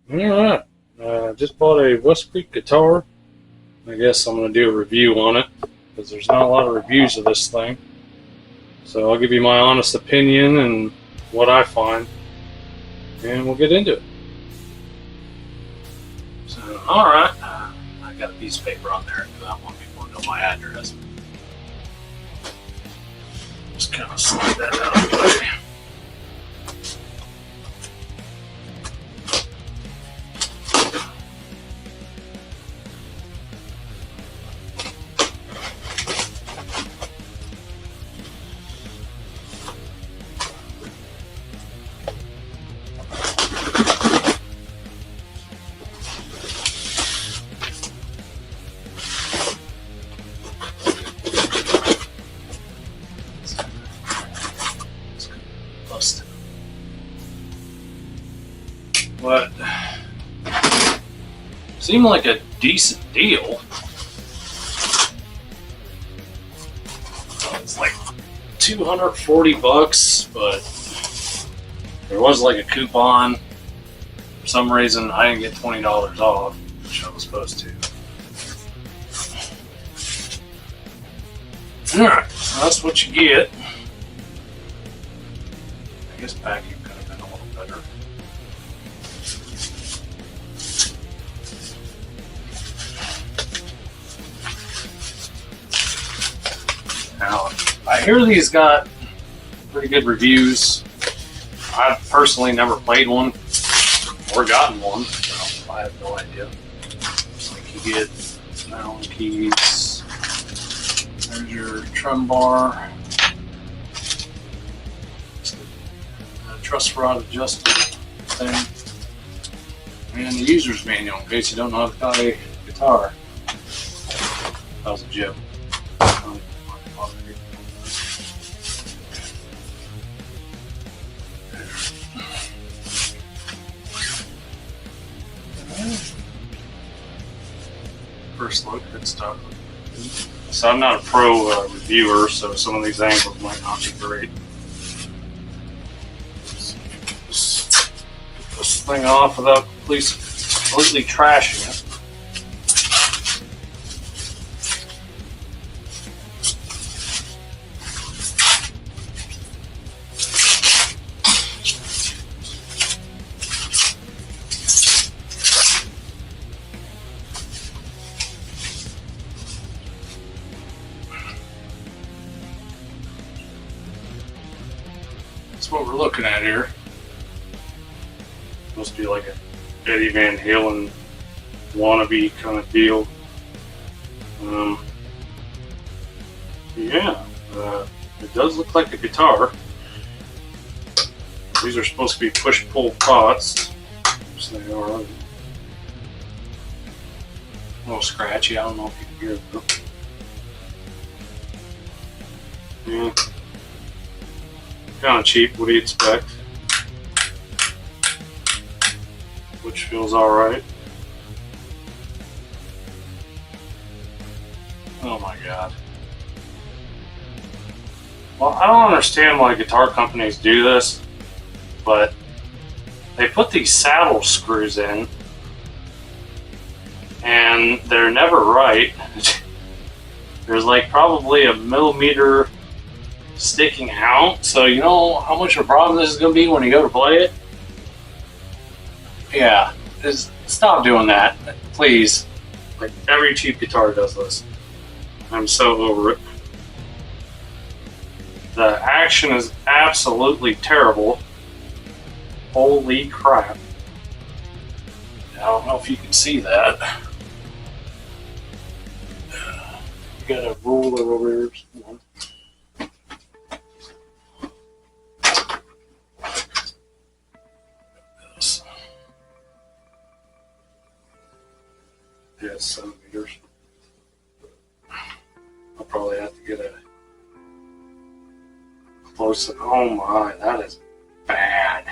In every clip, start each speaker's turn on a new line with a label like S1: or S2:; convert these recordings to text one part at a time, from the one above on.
S1: Alright, just bought a West Creek guitar. I guess I'm going to do a review on it because there's not a lot of reviews of this thing. So I'll give you my honest opinion and what I find, and we'll get into it. So, alright, I got a piece of paper on there because I want people to know my address. Just kind of slide that out of the way. But seemed like a decent deal. It's like $240, but there was like a coupon. For some reason, I didn't get $20 off, which I was supposed to. Alright, so that's what you get. I guess packing could have been a little better. Now, I hear these got pretty good reviews. I've personally never played one or gotten one, so I have no idea. Like you get Allen keys, there's your trim bar, truss rod adjustment thing, and the user's manual in case you don't know how to play a guitar. That was a joke. First look, good stuff. So I'm not a pro reviewer, so some of these angles might not be great. Just get this thing off without completely trashing it. That's what we're looking at here. Must be like a Eddie Van Halen wannabe kind of deal. Yeah, it does look like a guitar. These are supposed to be push-pull pots, so they are a little scratchy. I don't know if you can hear them. Yeah. Kind of cheap, what do you expect? Which feels alright. Oh my god. Well, I don't understand why guitar companies do this, but they put these saddle screws in, and they're never right. There's like probably a millimeter sticking out, so you know how much of a problem this is going to be when you go to play it? Yeah, just stop doing that, please. Like every cheap guitar does this. I'm so over it. The action is absolutely terrible. Holy crap. I don't know if you can see that. Got a ruler over here. Yeah, 7 meters. I'll probably have to get a close up. Oh my, that is bad.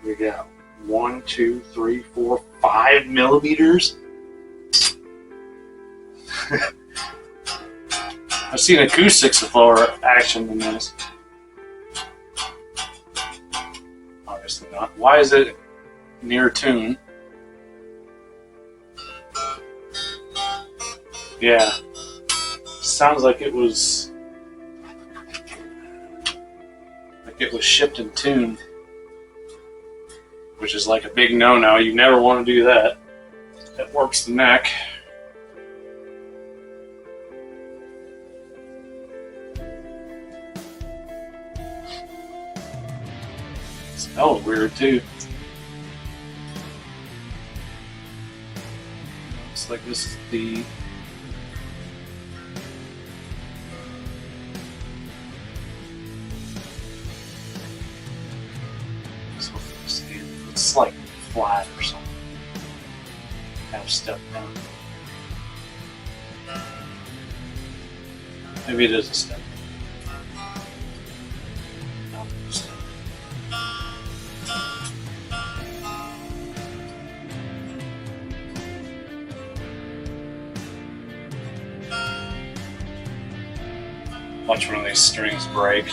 S1: We got 1, 2, 3, 4, 5 millimeters. I've seen acoustics with lower action than this. Obviously not. Why is it near tune. Yeah, sounds like it was shipped in tune, which is like a big no-no. You never want to do that. That works the neck. Smells weird too. Looks like this is the it's like flat or something. Kind of step down. Maybe it is a step. No, step. Watch one of these strings break.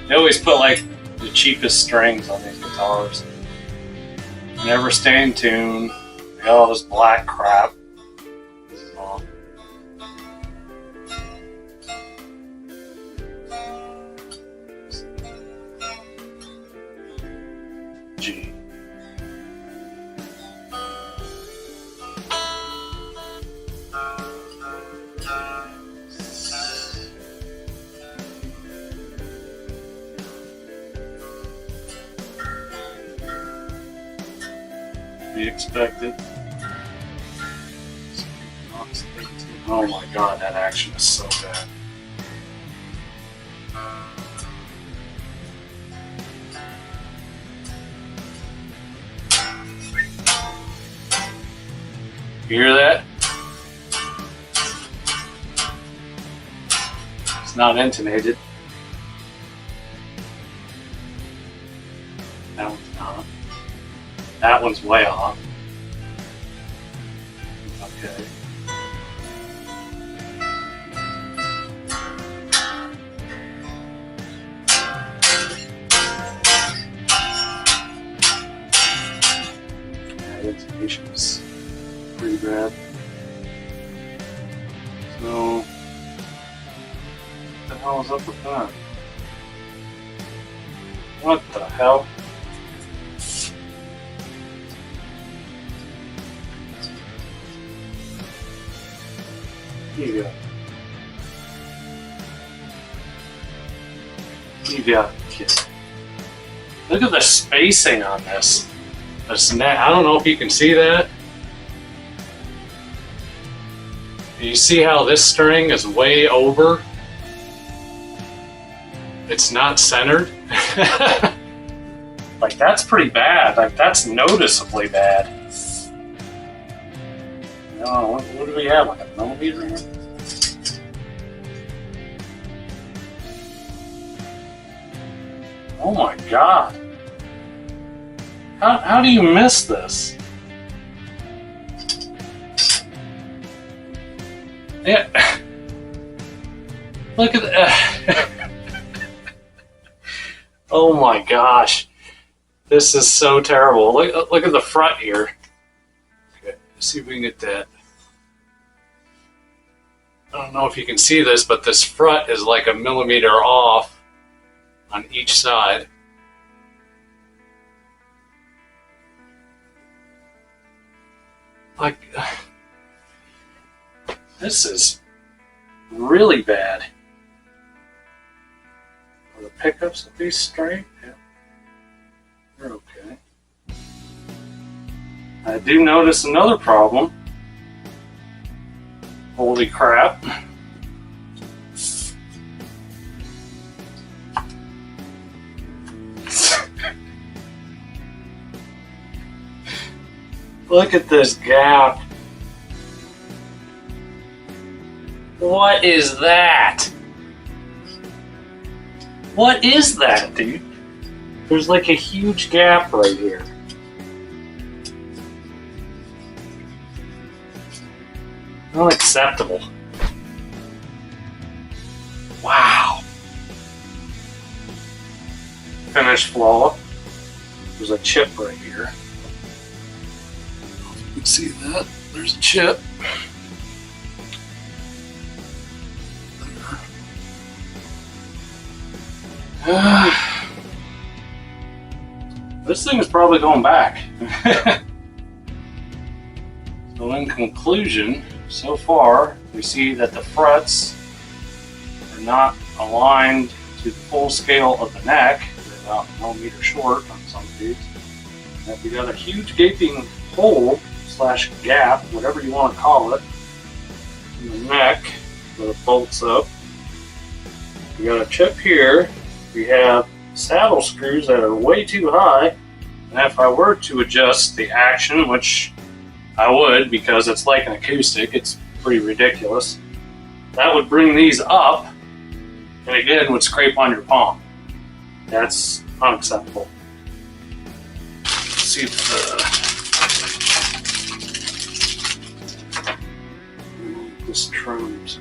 S1: They always put like the cheapest strings on these guitars. Never stay in tune. They got all this black crap. This is on. G. Be expected. Oh my god, that action is so bad. You hear that? It's not intonated. That one's not. That one's way off. Okay. Yeah, the intonation is pretty bad. So, what the hell is up with that? What the hell? You got kidding. Look at the spacing on this. This neck. I don't know if you can see that. You see how this string is way over? It's not centered. Like, that's pretty bad. Like, that's noticeably bad. Oh, what do we have? Like a millimeter here? Oh my god. How do you miss this? Yeah. Look at that. Oh my gosh. This is so terrible. Look at the front here. Okay, let's see if we can get that. I don't know if you can see this, but this front is like a millimeter off on each side. Like, this is really bad. Are the pickups at least straight? Yeah. They're okay. I do notice another problem. Holy crap. Look at this gap. What is that? What is that, dude? There's like a huge gap right here. Unacceptable. Wow. Finish flow. There's a chip right here. See that? There's a chip. This thing is probably going back. So in conclusion, so far, we see that the frets are not aligned to the full scale of the neck. They're about a millimeter short on some of these. And we got a huge gaping hole / gap, whatever you want to call it, in the neck where it bolts up. We got a chip here. We have saddle screws that are way too high, and if I were to adjust the action, which I would because it's like an acoustic, it's pretty ridiculous, that would bring these up and again would scrape on your palm. That's unacceptable. Let's see if this trims.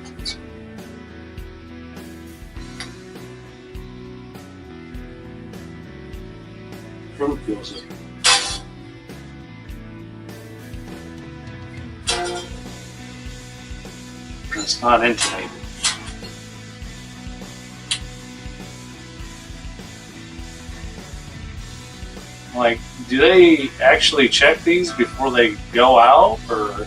S1: Trim feels it. It's not intonated. Like, do they actually check these before they go out, or?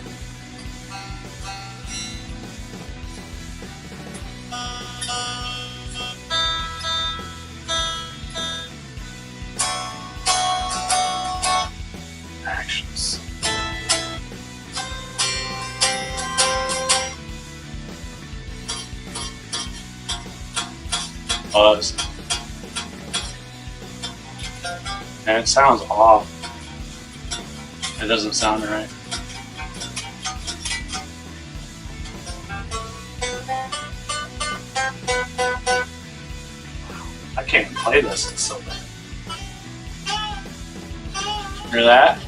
S1: Actions. Buzz. And it sounds off. It doesn't sound right. I can't even play this, it's so bad. Hear that?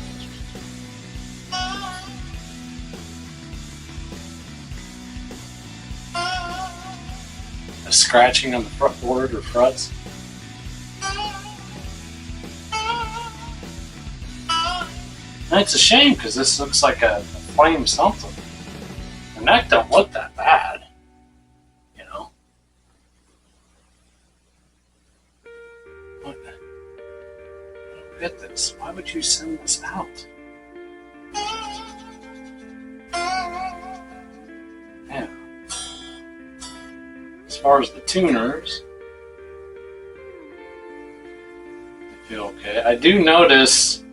S1: A scratching on the fretboard or frets. And it's a shame because this looks like a flame something. The neck don't look that bad, you know. What? I don't get this. Why would you send this out? Yeah. As far as the tuners, I feel okay. I do notice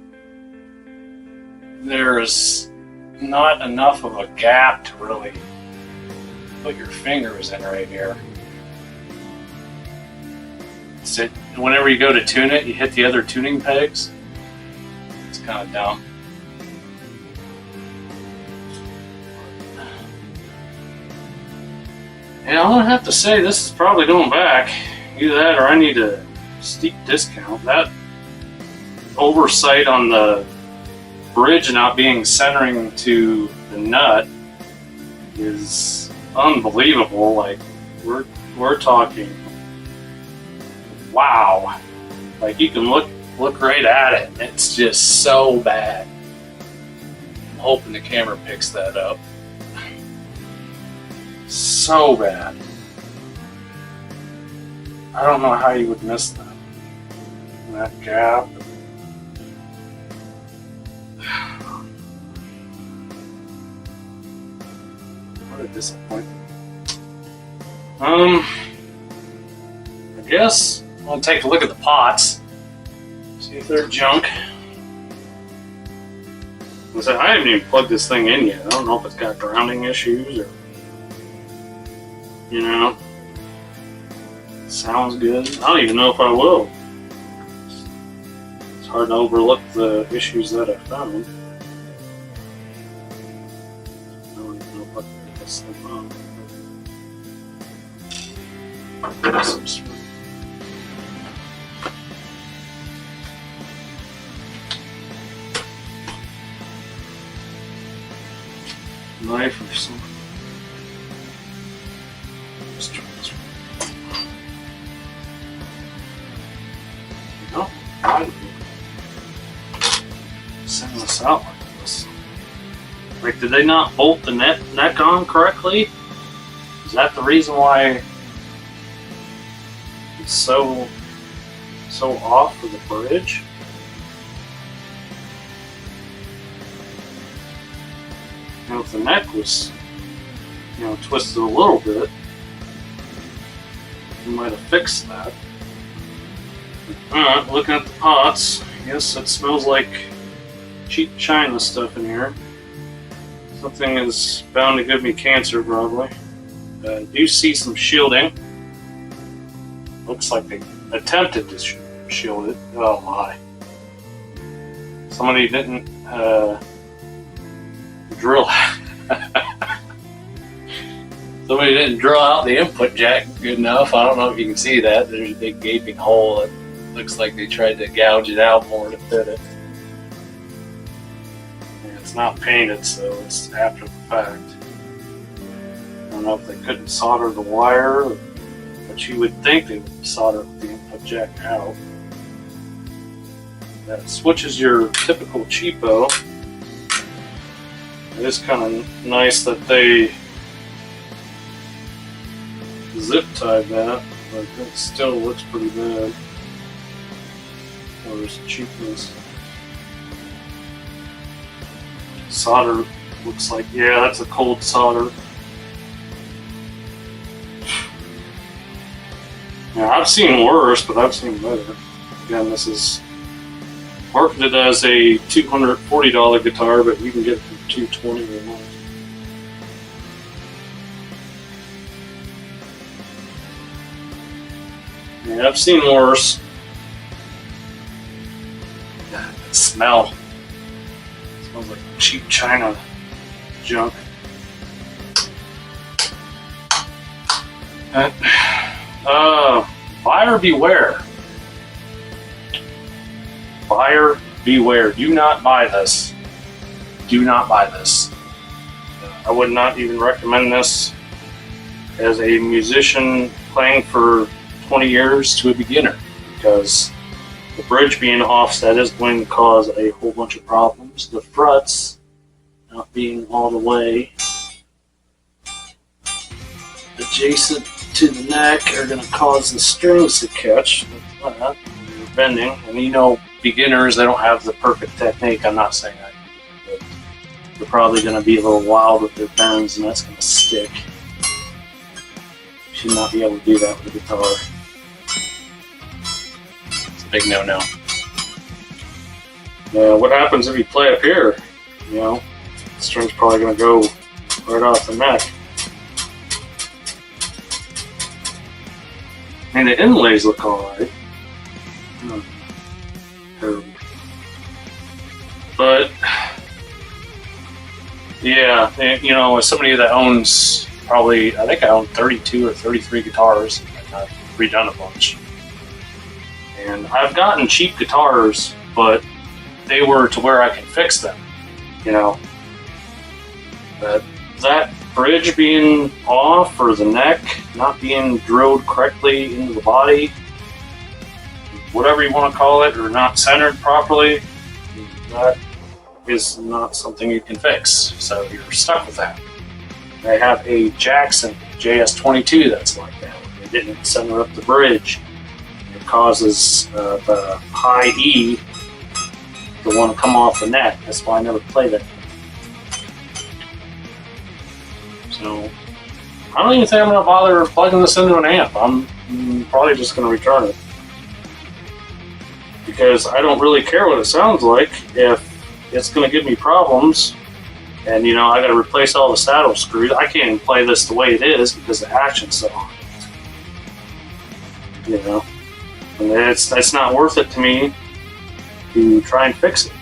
S1: there's not enough of a gap to really put your fingers in right here. So whenever you go to tune it, you hit the other tuning pegs. It's kind of dumb. Yeah, I'm gonna have to say this is probably going back. Either that or I need a steep discount. That oversight on the bridge not being centering to the nut is unbelievable. Like we're talking, wow. Like you can look right at it. It's just so bad. I'm hoping the camera picks that up. So bad. I don't know how you would miss that. That gap. What a disappointment. I guess I'll take a look at the pots. See if they're junk. I haven't even plugged this thing in yet. I don't know if it's got grounding issues or, you know, sounds good. I don't even know if I will. It's hard to overlook the issues that I found. I don't even know if I can get this thing on. Some screw. Knife or something. Let's try this one. No, I send this out like this. Like, did they not bolt the neck on correctly? Is that the reason why it's so off of the bridge? You know, if the neck was, you know, twisted a little bit, we might have fixed that. Alright, looking at the pots, yes, it smells like cheap China stuff in here. Something is bound to give me cancer, probably. I do see some shielding. Looks like they attempted to shield it. Oh my. Somebody didn't drill. Somebody didn't drill out the input jack good enough. I don't know if you can see that. There's a big gaping hole. It looks like they tried to gouge it out more to fit it. And it's not painted, so it's after the fact. I don't know if they couldn't solder the wire, but you would think they would solder the input jack out. That switches your typical cheapo. It is kind of nice that they zip tied that, but it still looks pretty bad. Oh, there's cheapness. Solder looks like, yeah, that's a cold solder. Yeah, I've seen worse, but I've seen better. Again, this is marketed as a $240 guitar, but you can get it for $220 a month. Yeah, I've seen worse. Yeah, that smell. It smells like cheap China junk. Buyer beware. Buyer beware. Do not buy this. Do not buy this. I would not even recommend this as a musician playing for 20 years to a beginner, because the bridge being offset is going to cause a whole bunch of problems. The frets not being all the way adjacent to the neck are going to cause the strings to catch when you're bending. And you know, beginners, they don't have the perfect technique. I'm not saying that, but they're probably going to be a little wild with their bends, and that's going to stick. You should not be able to do that with a guitar. It's a big no-no. What happens if you play up here? You know, the string's probably going to go right off the neck. And the inlays look alright. Terrible. But, yeah, you know, as somebody that owns probably, I think I own 32 or 33 guitars, and I've redone a bunch. And I've gotten cheap guitars, but they were to where I can fix them, you know. But that bridge being off, or the neck not being drilled correctly into the body, whatever you want to call it, or not centered properly, that is not something you can fix. So you're stuck with that. I have a Jackson JS-52 that's like that. They didn't center up the bridge. It causes the high E to want to come off the neck. That's why I never played it. So I don't even think I'm going to bother plugging this into an amp. I'm probably just going to return it, because I don't really care what it sounds like if it's going to give me problems. And, you know, I got to replace all the saddle screws. I can't even play this the way it is because the action's so on. You know, and it's not worth it to me to try and fix it.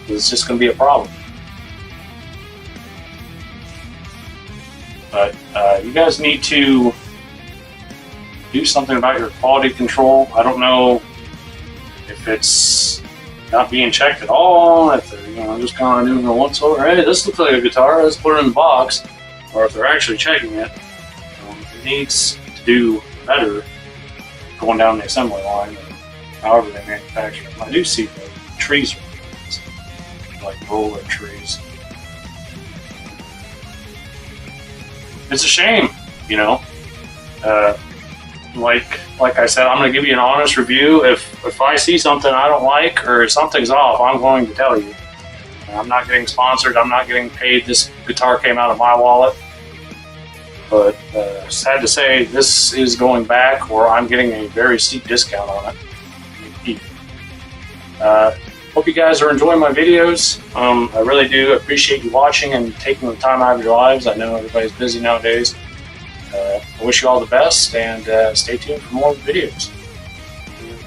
S1: It's just going to be a problem. But you guys need to do something about your quality control. I don't know if it's not being checked at all, if they're, you know, just kind of doing a once over, hey, this looks like a guitar, let's put it in the box, or if they're actually checking it. It needs to do better going down the assembly line, or however they manufacture it. I do see the trees are like roller trees. it's a shame, you know. Like I said, I'm going to give you an honest review. If I see something I don't like or something's off, I'm going to tell you. I'm not getting sponsored. I'm not getting paid. This guitar came out of my wallet. But sad to say, this is going back, or I'm getting a very steep discount on it. Hope you guys are enjoying my videos. I really do appreciate you watching and taking the time out of your lives. I know everybody's busy nowadays. I wish you all the best, and stay tuned for more videos.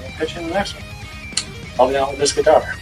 S1: I'll catch you in the next one. I'll be out with this guitar.